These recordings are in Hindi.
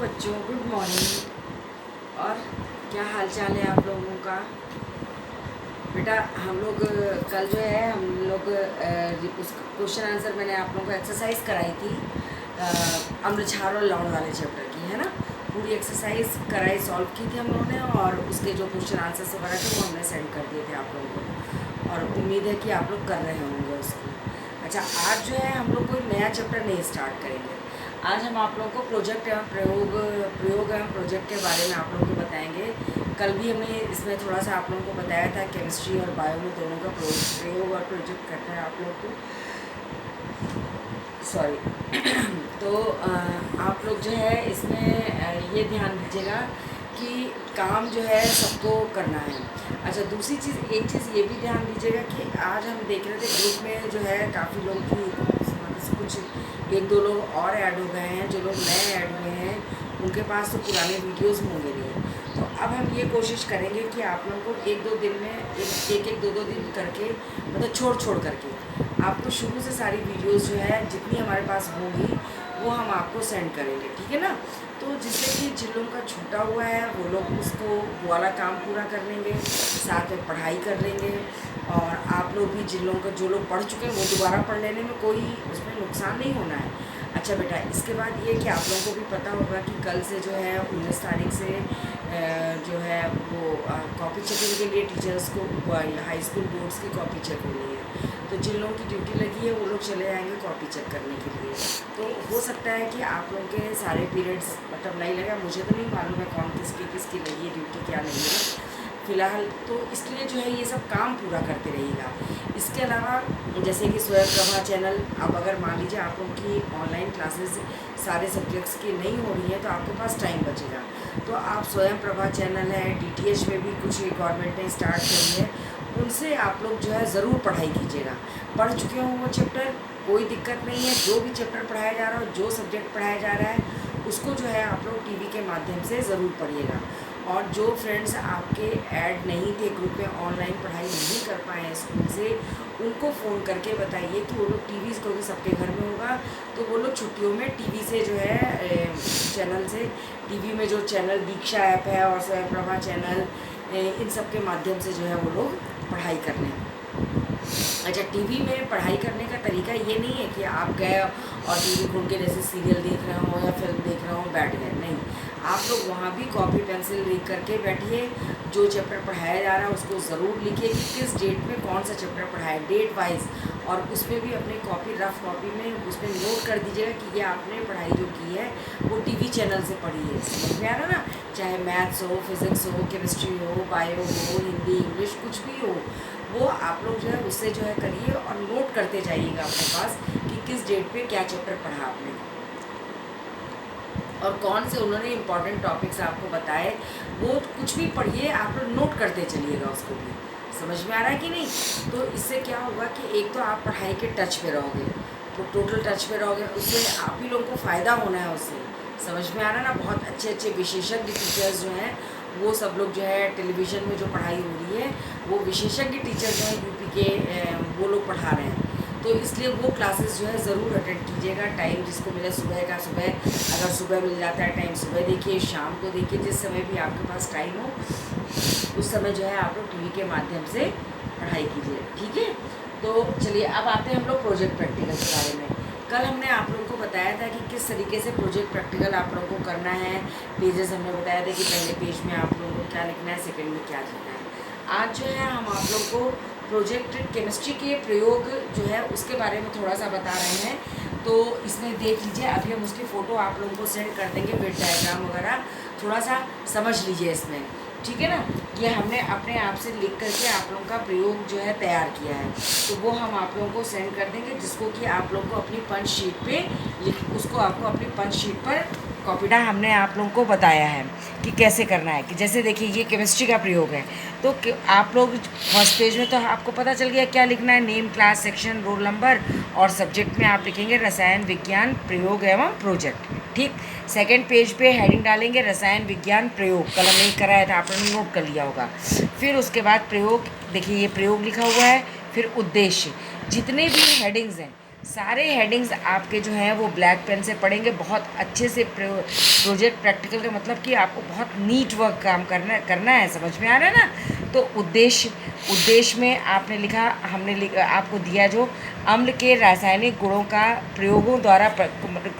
बच्चों, गुड मॉर्निंग। और क्या हाल चाल है आप लोगों का? बेटा हम लोग कल जो है हम लोग उस क्वेश्चन आंसर मैंने आप लोगों को एक्सरसाइज कराई थी अम्रछार और लौंड वाले चैप्टर की, है ना। पूरी एक्सरसाइज कराई, सॉल्व की थी हम लोगों ने, और उसके जो क्वेश्चन आंसर से बना थे वो हमने सेंड कर दिए थे आप लोगों को, और उम्मीद है कि आप लोग कर रहे होंगे उसको। अच्छा, आज जो है हम लोग कोई नया चैप्टर नहीं स्टार्ट करेंगे। आज हम आप लोगों को प्रोजेक्ट एवं प्रयोग एवं प्रोजेक्ट के बारे में आप लोगों को बताएंगे। कल भी हमने इसमें थोड़ा सा आप लोगों को बताया था, केमिस्ट्री और बायो में दोनों का प्रयोग और प्रोजेक्ट करना है आप लोगों को, सॉरी। तो आप लोग जो है इसमें ये ध्यान दीजिएगा कि काम जो है सबको करना है। अच्छा, दूसरी चीज़, एक चीज़ ये भी ध्यान दीजिएगा कि आज हम देख रहे थे ग्रुप में जो है काफ़ी लोग की कुछ एक दो लोग और ऐड हो गए हैं। जो लोग नए ऐड हुए हैं उनके पास तो पुराने वीडियोस होंगे नहीं। तो अब हम ये कोशिश करेंगे कि आप लोगों को एक दो दिन में एक दो दिन करके, मतलब छोड़ करके आपको शुरू से सारी वीडियोस जो है जितनी हमारे पास होंगी वो हम आपको सेंड करेंगे, ठीक है ना। तो जिससे कि जिन लोगों का छूटा हुआ है वो लोग उसको वो वाला काम पूरा कर लेंगे, साथ में पढ़ाई कर लेंगे। और आप लोग भी जिन लोगों का, जो लोग पढ़ चुके हैं वो दोबारा पढ़ लेने में कोई उसमें नुकसान नहीं होना है। अच्छा बेटा, इसके बाद ये कि आप लोगों को भी पता होगा कि कल से जो है 19 तारीख से जो है वो कॉपी चेकिंग के लिए टीचर्स को हाई स्कूल बोर्ड्स की कॉपी चेक होनी है। तो जिन लोगों की ड्यूटी लगी है वो लोग चले जाएंगे कॉपी चेक करने के लिए। तो हो सकता है कि आप लोगों के सारे पीरियड्स मतलब नहीं लगा, मुझे तो नहीं मालूम है कौन किसकी लगी है ड्यूटी, क्या नहीं है फ़िलहाल। तो इसलिए जो है ये सब काम पूरा करते रहिएगा। इसके अलावा जैसे कि स्वयं प्रभा चैनल, अब अगर मान लीजिए आप लोगों की ऑनलाइन क्लासेस सारे सब्जेक्ट्स की नहीं हो रही है तो आपके पास टाइम बचेगा। तो आप स्वयं प्रभा चैनल है, DTH में भी कुछ गवर्नमेंट ने स्टार्ट करी है, उनसे आप लोग जो है ज़रूर पढ़ाई कीजिएगा। पढ़ चुके हों वो चैप्टर, कोई दिक्कत नहीं है। जो भी चैप्टर पढ़ाया जा रहा हो, जो सब्जेक्ट पढ़ाया जा रहा है उसको जो है आप लोग टीवी के माध्यम से ज़रूर पढ़िएगा। और जो फ्रेंड्स आपके ऐड नहीं थे ग्रुप में, ऑनलाइन पढ़ाई नहीं कर पाए हैं स्कूल से, उनको फ़ोन करके बताइए कि वो लोग टीवी, क्योंकि सबके घर में होगा, तो वो लोग छुट्टियों में टीवी से जो है चैनल से, टीवी में जो चैनल दीक्षा ऐप है और स्वयं प्रभा चैनल, इन सब के माध्यम से जो है वो लोग पढ़ाई कर लें। अच्छा, टीवी में पढ़ाई करने का तरीका ये नहीं है कि आप गए और टीवी खोल के जैसे सीरियल देख रहे हो या फिल्म देख रहे हो बैठ गए, नहीं। आप लोग वहाँ भी कॉपी पेंसिल लिख करके बैठिए। जो चैप्टर पढ़ाया जा रहा है उसको ज़रूर लिखिए कि किस डेट में कौन सा चैप्टर पढ़ाया, डेट वाइज। और उसमें भी अपनी कॉपी, रफ कॉपी में उसमें नोट कर दीजिएगा कि ये आपने पढ़ाई जो की है वो टीवी चैनल से पढ़ी है। समझ में आ रहा ना, चाहे मैथ्स हो, फिज़िक्स हो, केमिस्ट्री हो, बायो हो, हिंदी, इंग्लिश, कुछ भी हो, वो आप लोग जो है उससे जो है करिए और नोट करते जाइएगा अपने पास कि किस डेट पे क्या चैप्टर पढ़ा आपने और कौन से उन्होंने इम्पॉर्टेंट टॉपिक्स आपको बताए। वो कुछ भी पढ़िए, आप लोग नोट करते चलिएगा उसको भी। समझ में आ रहा है कि नहीं? तो इससे क्या होगा कि एक तो आप पढ़ाई के टच पे रहोगे, तो टोटल टच पे रहोगे, उससे आप ही लोगों को फ़ायदा होना है उससे। समझ में आ रहा है ना? बहुत अच्छे अच्छे विशेषज्ञ टीचर्स जो हैं वो सब लोग जो है टेलीविज़न में जो पढ़ाई हो रही है वो विशेषज्ञ टीचर जो हैं यूपी के, वो लोग पढ़ा रहे हैं। तो इसलिए वो क्लासेस जो है ज़रूर अटेंड कीजिएगा। टाइम जिसको मिले सुबह का सुबह, अगर सुबह मिल जाता है टाइम सुबह देखिए, शाम को देखिए, जिस समय भी आपके पास टाइम हो उस समय जो है आप लोग टीवी के माध्यम से पढ़ाई कीजिए, ठीक है। तो चलिए अब आते हैं हम लोग प्रोजेक्ट प्रैक्टिकल के बारे में। कल हमने आप लोगों को बताया था कि किस तरीके से प्रोजेक्ट प्रैक्टिकल आप लोगों को करना है। पेजेस हमने बताया था कि पहले पेज में आप लोगों को क्या लिखना है, सेकंड में क्या लिखना है। आज जो है हम आप लोगों को प्रोजेक्ट केमिस्ट्री के प्रयोग जो है उसके बारे में थोड़ा सा बता रहे हैं। तो इसमें देख लीजिए, अभी हम उसकी फ़ोटो आप लोगों को सेंड कर देंगे विद डायग्राम वगैरह, थोड़ा सा समझ लीजिए इसमें, ठीक है ना। ये हमने अपने आप से लिख करके आप लोगों का प्रयोग जो है तैयार किया है, तो वो हम आप लोगों को सेंड कर देंगे, जिसको कि आप लोगों को अपनी पंच शीट पे उसको आपको अपनी पंच शीट पर कॉपीडा हमने आप लोगों को बताया है कि कैसे करना है। कि जैसे देखिए ये केमिस्ट्री का प्रयोग है, तो आप लोग फर्स्ट पेज में तो आपको पता चल गया क्या लिखना है, name, class, section, roll number, और सब्जेक्ट में आप लिखेंगे रसायन विज्ञान प्रयोग एवं प्रोजेक्ट, ठीक। सेकंड पेज पे हेडिंग डालेंगे रसायन विज्ञान प्रयोग, कल हमने कराया था, आपने नोट कर लिया होगा। फिर उसके बाद प्रयोग, देखिए ये प्रयोग लिखा हुआ है, फिर उद्देश्य, जितने भी हेडिंग्स हैं सारे हेडिंग्स आपके जो हैं वो ब्लैक पेन से पढ़ेंगे बहुत अच्छे से। प्रोजेक्ट प्रैक्टिकल का मतलब कि आपको बहुत नीट वर्क काम करना है। समझ में आ रहा है ना। तो उद्देश्य में आपने लिखा, आपको दिया जो अम्ल के रासायनिक गुणों का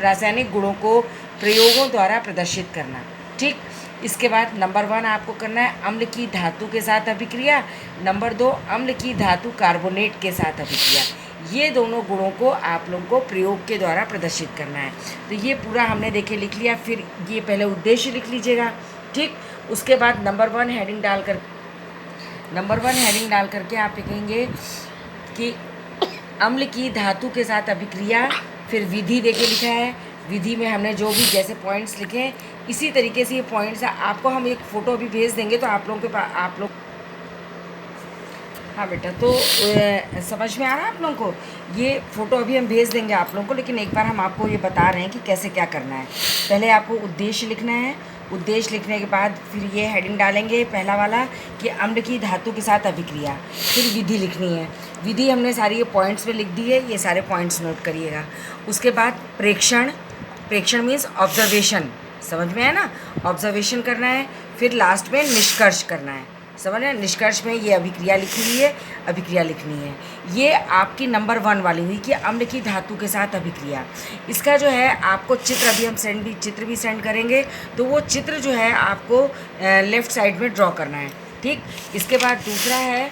रासायनिक गुणों को प्रयोगों द्वारा प्रदर्शित करना। ठीक। इसके बाद नंबर 1 आपको करना है अम्ल की धातु के साथ अभिक्रिया। नंबर 2 अम्ल की धातु कार्बोनेट के साथ अभिक्रिया। ये दोनों गुणों को आप लोगों को प्रयोग के द्वारा प्रदर्शित करना है। तो ये पूरा हमने देखे लिख लिया। फिर ये पहले उद्देश्य लिख लीजिएगा। ठीक। उसके बाद नंबर 1 हेडिंग डाल करके आप लिखेंगे कि अम्ल की धातु के साथ अभिक्रिया। फिर विधि देके लिखा है। विधि में हमने जो भी जैसे पॉइंट्स लिखे इसी तरीके से ये पॉइंट्स आपको हम एक फ़ोटो भी भेज देंगे तो आप लोगों के पास आप लोग। हाँ बेटा, तो समझ में आ रहा है आप लोगों को। ये फ़ोटो अभी हम भेज देंगे आप लोगों को, लेकिन एक बार हम आपको ये बता रहे हैं कि कैसे क्या करना है। पहले आपको उद्देश्य लिखना है। उद्देश्य लिखने के बाद फिर ये हेडिंग डालेंगे पहला वाला कि अम्ल की धातु के साथ अभिक्रिया। फिर विधि लिखनी है। विधि हमने सारी ये पॉइंट्स में लिख दी है, ये सारे पॉइंट्स नोट करिएगा। उसके बाद प्रेक्षण मीन्स ऑब्जर्वेशन। समझ में आया ना। ऑब्जर्वेशन करना है। फिर लास्ट में निष्कर्ष करना है। समझ रहे हैं। निष्कर्ष में ये अभिक्रिया लिखी हुई है, अभिक्रिया लिखनी है। ये आपकी नंबर 1 वाली हुई कि अम्ल की धातु के साथ अभिक्रिया। इसका जो है आपको चित्र अभी हम चित्र भी सेंड करेंगे, तो वो चित्र जो है आपको लेफ़्ट साइड में ड्रॉ करना है। ठीक। इसके बाद दूसरा है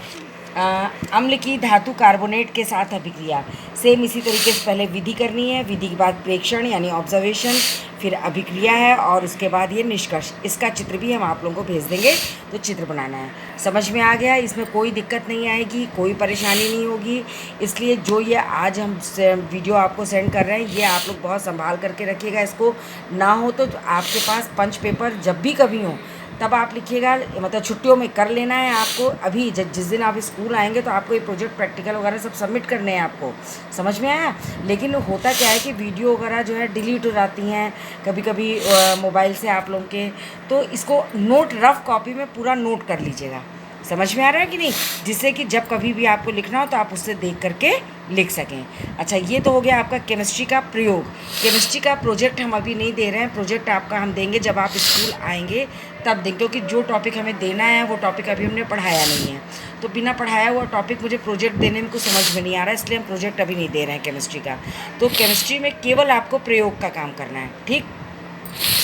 अम्ल की धातु कार्बोनेट के साथ अभिक्रिया। सेम इसी तरीके से पहले विधि करनी है। विधि के बाद प्रेक्षण यानी ऑब्जर्वेशन, फिर अभिक्रिया है और उसके बाद ये निष्कर्ष। इसका चित्र भी हम आप लोगों को भेज देंगे, तो चित्र बनाना है। समझ में आ गया। इसमें कोई दिक्कत नहीं आएगी, कोई परेशानी नहीं होगी। इसलिए जो ये आज हम वीडियो आपको सेंड कर रहे हैं, ये आप लोग बहुत संभाल करके रखिएगा इसको। ना हो तो आपके पास पंच पेपर जब भी कभी हो तब आप लिखिएगा, मतलब छुट्टियों में कर लेना है आपको। अभी जिस दिन आप स्कूल आएंगे तो आपको ये प्रोजेक्ट प्रैक्टिकल वगैरह सब सबमिट करने हैं आपको। समझ में आया। लेकिन होता क्या है कि वीडियो वगैरह जो है डिलीट हो जाती हैं कभी कभी मोबाइल से आप लोगों के, तो इसको नोट रफ कॉपी में पूरा नोट कर लीजिएगा। समझ में आ रहा है कि नहीं, जिससे कि जब कभी भी आपको लिखना हो तो आप उससे देख करके लिख सकें। अच्छा, ये तो हो गया आपका केमिस्ट्री का प्रयोग। केमिस्ट्री का प्रोजेक्ट हम अभी नहीं दे रहे हैं। प्रोजेक्ट आपका हम देंगे जब आप स्कूल आएंगे तब देंगे, क्योंकि जो टॉपिक हमें देना है वो टॉपिक अभी हमने पढ़ाया नहीं है। तो बिना पढ़ाया हुआ टॉपिक मुझे प्रोजेक्ट देने में कुछ समझ में नहीं आ रहा है, इसलिए हम प्रोजेक्ट अभी नहीं दे रहे हैं केमिस्ट्री का। तो केमिस्ट्री में केवल आपको प्रयोग का काम करना है। ठीक।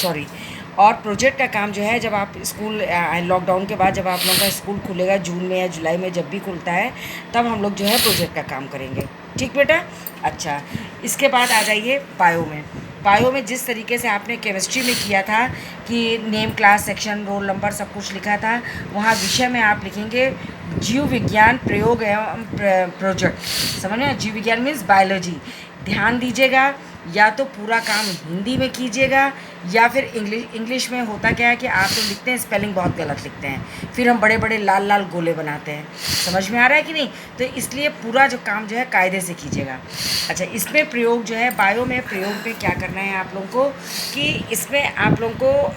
सॉरी। और प्रोजेक्ट का काम जो है जब आप स्कूल लॉकडाउन के बाद जब आप लोगों का स्कूल खुलेगा जून में या जुलाई में, जब भी खुलता है तब हम लोग जो है प्रोजेक्ट का काम करेंगे। ठीक बेटा। अच्छा, इसके बाद आ जाइए बायो में। बायो में जिस तरीके से आपने केमिस्ट्री में किया था कि name, class, section, roll number सब कुछ लिखा था, वहाँ विषय में आप लिखेंगे जीव विज्ञान प्रयोग एवं प्रोजेक्ट। समझ में। जीव विज्ञान मीन्स बायोलॉजी। ध्यान दीजिएगा, या तो पूरा काम हिंदी में कीजिएगा या फिर इंग्लिश में। होता क्या है कि आप तो लिखते हैं स्पेलिंग बहुत गलत लिखते हैं, फिर हम बड़े बड़े लाल लाल गोले बनाते हैं। समझ में आ रहा है कि नहीं। तो इसलिए पूरा जो काम जो है कायदे से कीजिएगा। अच्छा, इसमें प्रयोग जो है बायो में प्रयोग में क्या करना है आप लोगों को कि इसमें आप लोगों को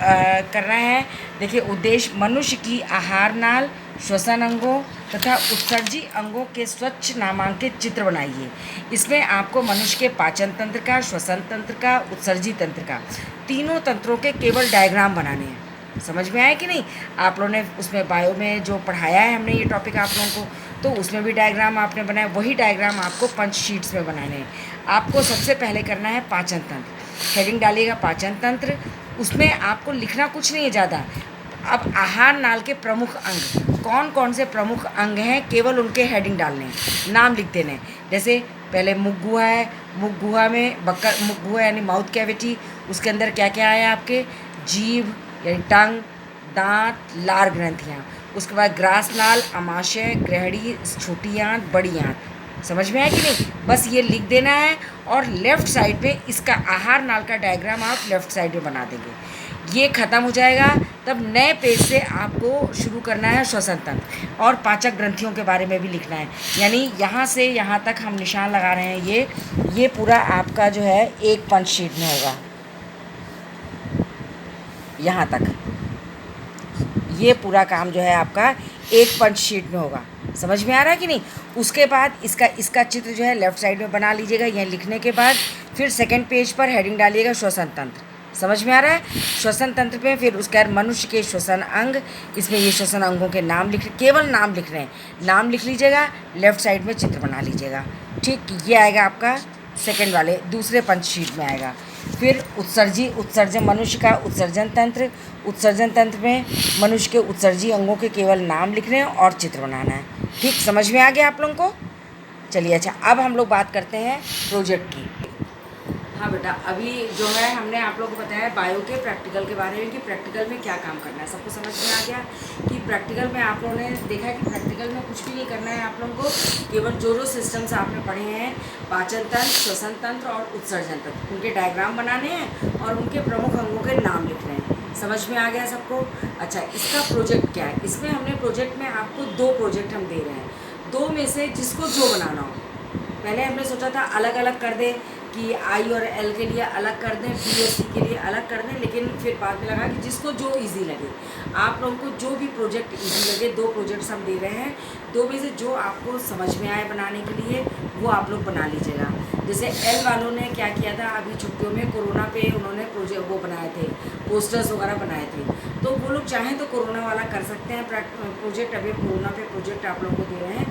करना है। देखिए, उद्देश्य मनुष्य की आहार नाल, श्वसन अंगों तथा उत्सर्जी अंगों के स्वच्छ नामांकित चित्र बनाइए। इसमें आपको मनुष्य के पाचन तंत्र का, श्वसन तंत्र का, उत्सर्जी तंत्र का, तीनों तंत्रों के केवल डायग्राम बनाने हैं। समझ में आया कि नहीं। आप लोगों ने उसमें बायो में जो पढ़ाया है हमने ये टॉपिक आप लोगों को, तो उसमें भी डायग्राम आपने बनाया, वही डायग्राम आपको 5 शीट्स में बनाने हैं। आपको सबसे पहले करना है पाचन तंत्र। हेडिंग डालिएगा पाचन तंत्र। उसमें आपको लिखना कुछ नहीं है ज़्यादा। अब आहार नाल के प्रमुख अंग कौन कौन से प्रमुख अंग हैं, केवल उनके हेडिंग डालने हैं, नाम लिख देने। जैसे पहले मुख गुहा है, मुख गुहा में मुख गुहा यानी माउथ कैविटी, उसके अंदर क्या क्या है आपके, जीभ यानी टंग, दांत, लार ग्रंथियाँ। उसके बाद ग्रास नाल, अमाशय, ग्रहणी, छोटी आंत, बड़ी आंत। समझ में आया कि नहीं। बस ये लिख देना है और लेफ़्ट साइड पे इसका आहार नाल का डायग्राम आप लेफ़्ट साइड में बना देंगे। ये ख़त्म हो जाएगा, तब नए पेज से आपको शुरू करना है श्वसन तंत्र और पाचक ग्रंथियों के बारे में भी लिखना है। यानी यहाँ से यहाँ तक हम निशान लगा रहे हैं। ये पूरा आपका जो है एक पंच शीट में होगा। यहाँ तक ये पूरा काम जो है आपका एक पंच शीट में होगा। समझ में आ रहा है कि नहीं। उसके बाद इसका चित्र जो है लेफ़्ट साइड में बना लीजिएगा। यह लिखने के बाद फिर सेकंड पेज पर हेडिंग डालिएगा श्वसन तंत्र। समझ में आ रहा है। श्वसन तंत्र पे फिर उसके बाद मनुष्य के श्वसन अंग, इसमें ये श्वसन अंगों के नाम केवल नाम लिख रहे हैं, नाम लिख लीजिएगा। लेफ़्ट साइड में चित्र बना लीजिएगा। ठीक, ये आएगा आपका सेकंड वाले दूसरे पंचशीट में आएगा। फिर उत्सर्जन मनुष्य का उत्सर्जन तंत्र। उत्सर्जन तंत्र में मनुष्य के उत्सर्जी अंगों के केवल नाम लिखने हैं और चित्र बनाना है। ठीक, समझ में आ गया आप लोगों को। चलिए, अच्छा अब हम लोग बात करते हैं प्रोजेक्ट की। हाँ बेटा, अभी जो है हमने आप लोगों को बताया बायो के प्रैक्टिकल के बारे में कि प्रैक्टिकल में क्या काम करना है। सबको समझ में आ गया कि प्रैक्टिकल में आप लोगों ने देखा है कि प्रैक्टिकल में कुछ भी नहीं करना है आप लोगों को, केवल जो सिस्टम्स आपने पढ़े हैं, पाचन तंत्र, श्वसन तंत्र और उत्सर्जन तंत्र, उनके डायग्राम बनाने हैं और उनके प्रमुख अंगों के नाम लिखने हैं। समझ में आ गया सबको। अच्छा, इसका प्रोजेक्ट क्या है। इसमें हमने प्रोजेक्ट में आपको 2 प्रोजेक्ट हम दे रहे हैं, 2 में से जिसको जो बनाना हो। पहले हमने सोचा था अलग अलग कर दें कि आई और एल के लिए अलग कर दें, बी और सी के लिए अलग कर दें, लेकिन फिर बाद में लगा कि जिसको जो इजी लगे, आप लोगों को जो भी प्रोजेक्ट इजी लगे, 2 प्रोजेक्ट्स हम दे रहे हैं, 2 में से जो आपको समझ में आए बनाने के लिए वो आप लोग बना लीजिएगा। जैसे एल वालों ने क्या किया था, अभी छुट्टियों में कोरोना पे उन्होंने प्रोजेक्ट वो बनाए थे, पोस्टर्स वगैरह बनाए थे, तो वो लोग चाहें तो कोरोना वाला कर सकते हैं प्रोजेक्ट। अभी कोरोना पे प्रोजेक्ट आप लोगों को दे रहे हैं,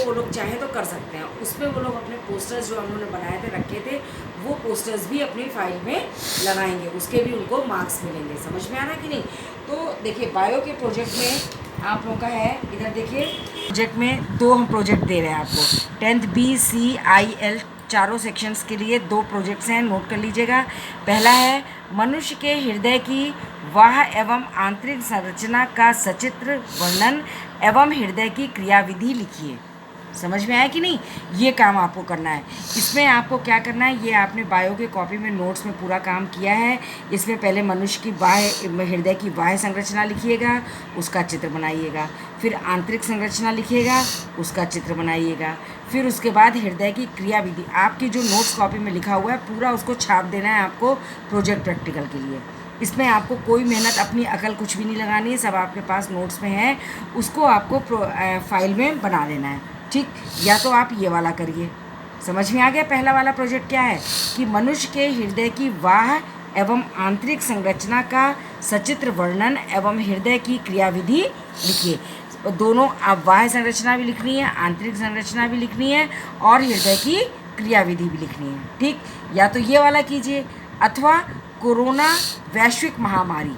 वो लोग चाहें तो कर सकते हैं। उसमें वो लोग अपने पोस्टर्स जो उन्होंने बनाए थे, रखे थे, वो पोस्टर्स भी अपनी फाइल में लगाएंगे, उसके भी उनको मार्क्स मिलेंगे। समझ में आ रहा है कि नहीं। तो देखिए, बायो के प्रोजेक्ट में आप लोगों का है, इधर देखिए, प्रोजेक्ट में 2 हम प्रोजेक्ट दे रहे हैं आपको। 10th BCIL चारों सेक्शंस के लिए 2 प्रोजेक्ट्स हैं, नोट कर लीजिएगा। पहला है मनुष्य के हृदय की बाह्य एवं आंतरिक संरचना का सचित्र वर्णन एवं हृदय की क्रियाविधि लिखिए। समझ में आया कि नहीं। ये काम आपको करना है। इसमें आपको क्या करना है, ये आपने बायो के कॉपी में नोट्स में पूरा काम किया है। इसमें पहले मनुष्य की हृदय की बाह्य संरचना लिखिएगा, उसका चित्र बनाइएगा। फिर आंतरिक संरचना लिखिएगा, उसका चित्र बनाइएगा। फिर उसके बाद हृदय की क्रियाविधि, आपकी जो नोट्स कॉपी में लिखा हुआ है पूरा उसको छाप देना है आपको प्रोजेक्ट प्रैक्टिकल के लिए। इसमें आपको कोई मेहनत, अपनी अकल कुछ भी नहीं लगानी है, सब आपके पास नोट्स में है, उसको आपको फाइल में बना देना है। ठीक, या तो आप ये वाला करिए। समझ में आ गया। पहला वाला प्रोजेक्ट क्या है कि मनुष्य के हृदय की बाह्य एवं आंतरिक संरचना का सचित्र वर्णन एवं हृदय की क्रियाविधि लिखिए। दोनों आप बाह्य संरचना भी लिखनी है, आंतरिक संरचना भी लिखनी है और हृदय की क्रियाविधि भी लिखनी है। ठीक, या तो ये वाला कीजिए अथवा कोरोना वैश्विक महामारी।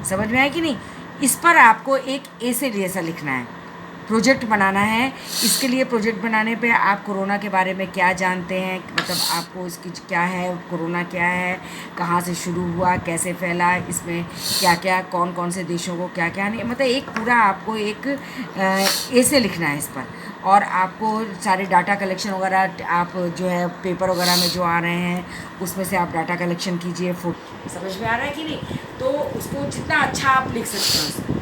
समझ में आया कि नहीं। इस पर आपको एक ऐसे जैसा लिखना है, प्रोजेक्ट बनाना है। इसके लिए प्रोजेक्ट बनाने पे आप कोरोना के बारे में क्या जानते हैं, मतलब आपको इसकी क्या है, कोरोना क्या है, कहाँ से शुरू हुआ, कैसे फैला, इसमें क्या क्या, कौन कौन से देशों को क्या क्या नहीं, मतलब एक पूरा आपको एक ऐसे लिखना है इस पर। और आपको सारे डाटा कलेक्शन वगैरह आप जो है पेपर वगैरह में जो आ रहे हैं उसमें से आप डाटा कलेक्शन कीजिए। समझ में आ रहा है कि नहीं। तो उसको जितना अच्छा आप लिख सकते हैं उसको।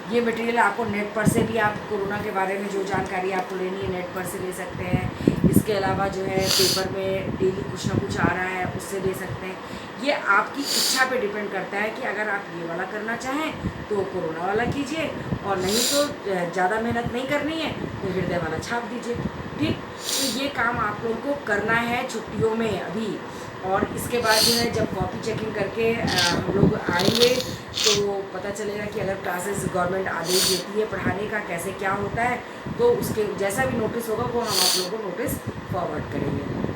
ये मटेरियल आपको नेट पर से भी, आप कोरोना के बारे में जो जानकारी आपको लेनी है नेट पर से ले सकते हैं। इसके अलावा जो है पेपर में डेली कुछ ना कुछ आ रहा है उससे ले सकते हैं। ये आपकी इच्छा पे डिपेंड करता है कि अगर आप ये वाला करना चाहें तो कोरोना वाला कीजिए, और नहीं तो ज़्यादा मेहनत नहीं करनी है तो हृदय वाला छाप दीजिए। ठीक, तो ये काम आप लोगों को करना है छुट्टियों में अभी। और इसके बाद जो है जब कॉपी चेकिंग करके हम लोग आएंगे तो पता चलेगा कि अगर क्लासेस गवर्नमेंट आदेश देती है पढ़ाने का कैसे क्या होता है, तो उसके जैसा भी नोटिस होगा वो हम आप लोगों को नोटिस फॉरवर्ड करेंगे।